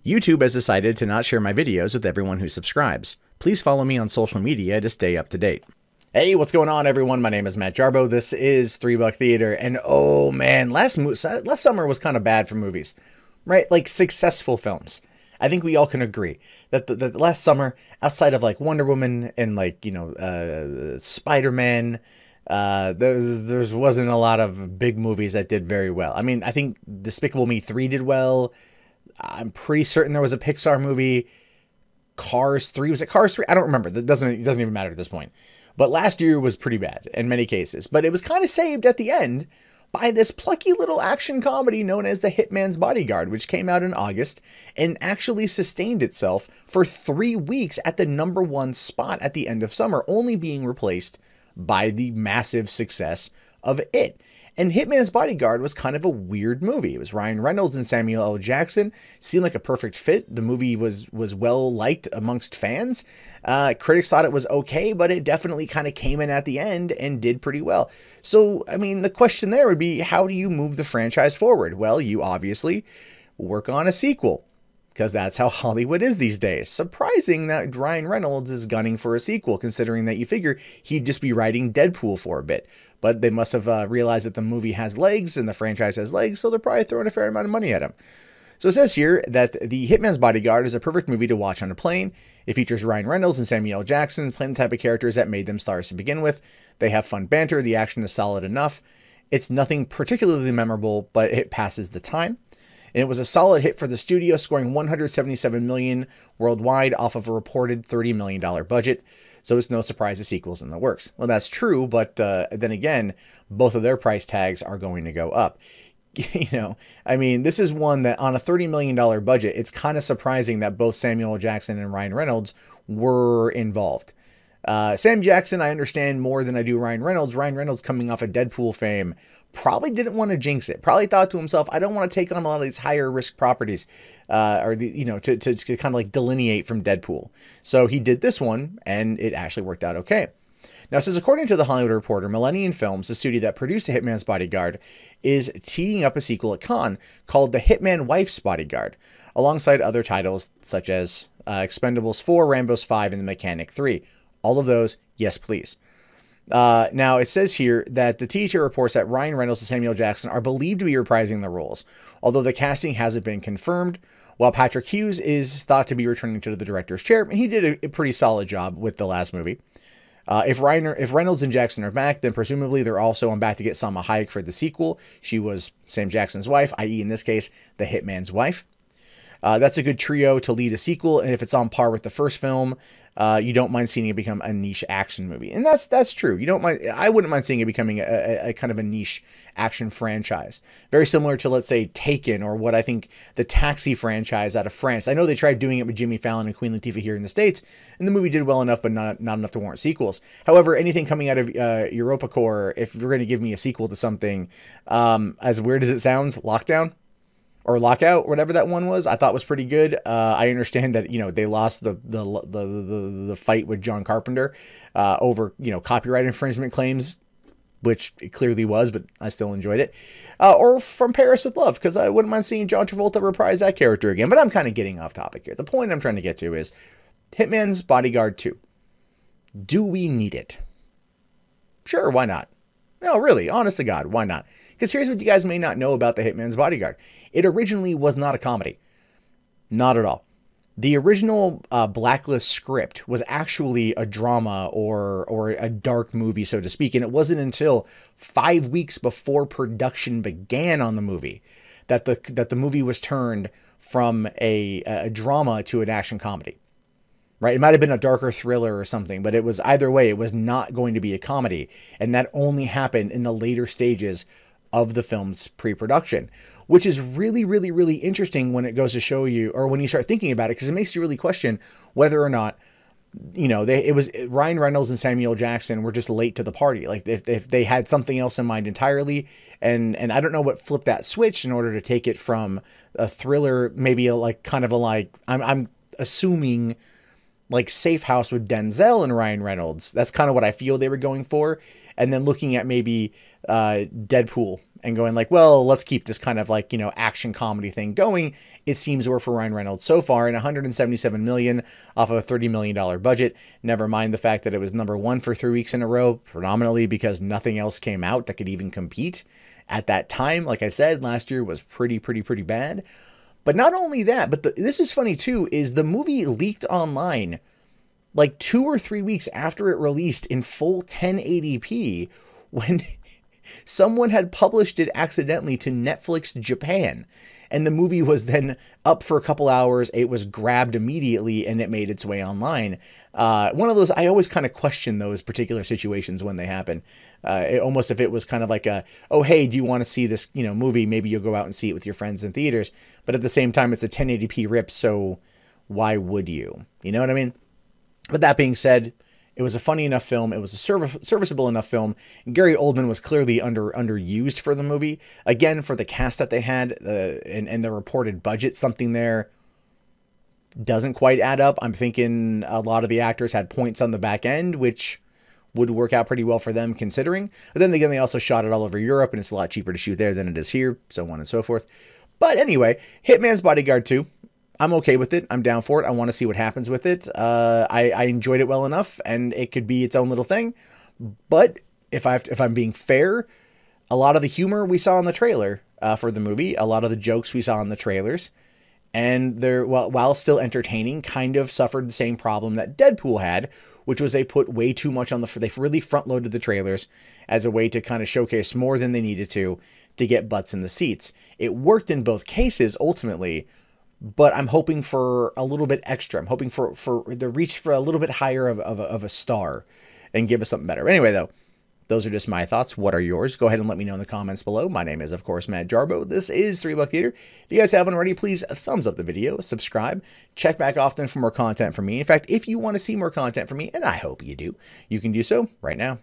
YouTube has decided to not share my videos with everyone who subscribes. Please follow me on social media to stay up to date. Hey, what's going on, everyone? My name is Matt Jarbo. This is $3 Theater, and oh man, last summer was kind of bad for movies, right? Like successful films. I think we all can agree that the last summer, outside of like Wonder Woman and like, Spider-Man, there wasn't a lot of big movies that did very well. I mean, I think Despicable Me 3 did well. I'm pretty certain there was a Pixar movie. Cars 3, was it Cars 3? I don't remember. It doesn't even matter at this point. But last year was pretty bad in many cases. But it was kind of saved at the end by this plucky little action comedy known as The Hitman's Bodyguard, which came out in August and actually sustained itself for 3 weeks at the #1 spot at the end of summer, only being replaced by the massive success of It. And Hitman's Bodyguard was kind of a weird movie. It was Ryan Reynolds and Samuel L. Jackson. Seemed like a perfect fit. The movie was well liked amongst fans. Critics thought it was okay, but it definitely kind of came in at the end and did pretty well. So, I mean, the question there would be, how do you move the franchise forward? Well, you obviously work on a sequel, because that's how Hollywood is these days. Surprising that Ryan Reynolds is gunning for a sequel, considering that you figure he'd just be writing Deadpool for a bit. But they must have realized that the movie has legs and the franchise has legs, so they're probably throwing a fair amount of money at him. So it says here that The Hitman's Bodyguard is a perfect movie to watch on a plane. It features Ryan Reynolds and Samuel L. Jackson playing the type of characters that made them stars to begin with. They have fun banter, the action is solid enough. It's nothing particularly memorable, but it passes the time. And it was a solid hit for the studio, scoring $177 million worldwide off of a reported $30 million budget. So it's no surprise the sequel's in the works. Well, that's true, but then again, both of their price tags are going to go up. I mean, this is one that on a $30 million budget, it's kind of surprising that both Samuel L. Jackson and Ryan Reynolds were involved. Sam Jackson, I understand more than I do Ryan Reynolds. Ryan Reynolds, coming off of Deadpool fame, probably didn't want to jinx it. Probably thought to himself, I don't want to take on a lot of these higher risk properties, to kind of like delineate from Deadpool. So he did this one, and it actually worked out okay. Now, it says, according to The Hollywood Reporter, Millenium Films, the studio that produced The Hitman's Bodyguard, is teeing up a sequel at Cannes called The Hitman Wife's Bodyguard, alongside other titles such as Expendables 4, Rambo's 5, and The Mechanic 3. All of those, yes, please. Now, it says here that the teacher reports that Ryan Reynolds and Samuel Jackson are believed to be reprising the roles, although the casting hasn't been confirmed, while Patrick Hughes is thought to be returning to the director's chair, and he did a pretty solid job with the last movie. If Reynolds and Jackson are back, then presumably they're also on back to get Salma Hayek for the sequel. She was Sam Jackson's wife, i.e. in this case, the Hitman's wife. That's a good trio to lead a sequel, and if it's on par with the first film, you don't mind seeing it become a niche action movie. And that's true. You don't mind. I wouldn't mind seeing it becoming a kind of a niche action franchise. Very similar to, let's say, Taken, or what I think the Taxi franchise out of France. I know they tried doing it with Jimmy Fallon and Queen Latifah here in the States, and the movie did well enough, but not enough to warrant sequels. However, anything coming out of EuropaCorp, if you're going to give me a sequel to something, as weird as it sounds, Lockdown or Lockout, whatever that one was, I thought was pretty good. I understand that, they lost the fight with John Carpenter over, copyright infringement claims, which it clearly was, but I still enjoyed it. Or From Paris with Love, because I wouldn't mind seeing John Travolta reprise that character again, but I'm kind of getting off topic here. The point I'm trying to get to is Hitman's Bodyguard 2. Do we need it? Sure, why not? No, really, honest to God, why not? Because here's what you guys may not know about The Hitman's Bodyguard. It originally was not a comedy. Not at all. The original Blacklist script was actually a drama or a dark movie, so to speak. And it wasn't until 5 weeks before production began on the movie that the movie was turned from a drama to an action comedy. Right? It might have been a darker thriller or something, but it was either way, it was not going to be a comedy. And that only happened in the later stages of the film's pre-production, which is really, really, really interesting when it goes to show you, or when you start thinking about it, because it makes you really question whether or not, it was Ryan Reynolds and Samuel Jackson were just late to the party. Like if they had something else in mind entirely, and I don't know what flipped that switch in order to take it from a thriller, maybe I'm assuming like Safe House with Denzel and Ryan Reynolds. That's kind of what I feel they were going for. and then looking at maybe Deadpool and going like, well, let's keep this kind of like, action comedy thing going. It seems to work for Ryan Reynolds so far, and $177 million off of a $30 million budget. Never mind the fact that it was #1 for 3 weeks in a row, predominantly because nothing else came out that could even compete at that time. Like I said, last year was pretty bad. But not only that, but this is funny too, is the movie leaked online like 2 or 3 weeks after it released in full 1080p when someone had published it accidentally to Netflix Japan. And the movie was then up for a couple hours. It was grabbed immediately and it made its way online. One of those, I always kind of question those particular situations when they happen. Almost if it was kind of like oh, hey, do you want to see this, movie? Maybe you'll go out and see it with your friends in theaters. But at the same time, it's a 1080p rip. So why would you? You know what I mean? But that being said, it was a funny enough film. It was a serviceable enough film. Gary Oldman was clearly underused for the movie. Again, for the cast that they had and the reported budget, something there doesn't quite add up. I'm thinking a lot of the actors had points on the back end, which would work out pretty well for them considering. But then again, they also shot it all over Europe, and it's a lot cheaper to shoot there than it is here, so on and so forth. But anyway, Hitman's Bodyguard 2. I'm okay with it. I'm down for it. I want to see what happens with it. I enjoyed it well enough, and it could be its own little thing. But if I'm being fair, a lot of the humor we saw in the trailer for the movie, a lot of the jokes we saw in the trailers, and they're, while still entertaining, kind of suffered the same problem that Deadpool had, which was they put way too much on they really front-loaded the trailers as a way to kind of showcase more than they needed to get butts in the seats. It worked in both cases, ultimately, but I'm hoping for a little bit extra. I'm hoping for the reach for a little bit higher of a star and give us something better. Anyway, though, those are just my thoughts. What are yours? Go ahead and let me know in the comments below. My name is, of course, Matt Jarbo. This is 3 Buck Theater. If you guys haven't already, please thumbs up the video, subscribe, check back often for more content from me. In fact, if you want to see more content from me, and I hope you do, you can do so right now.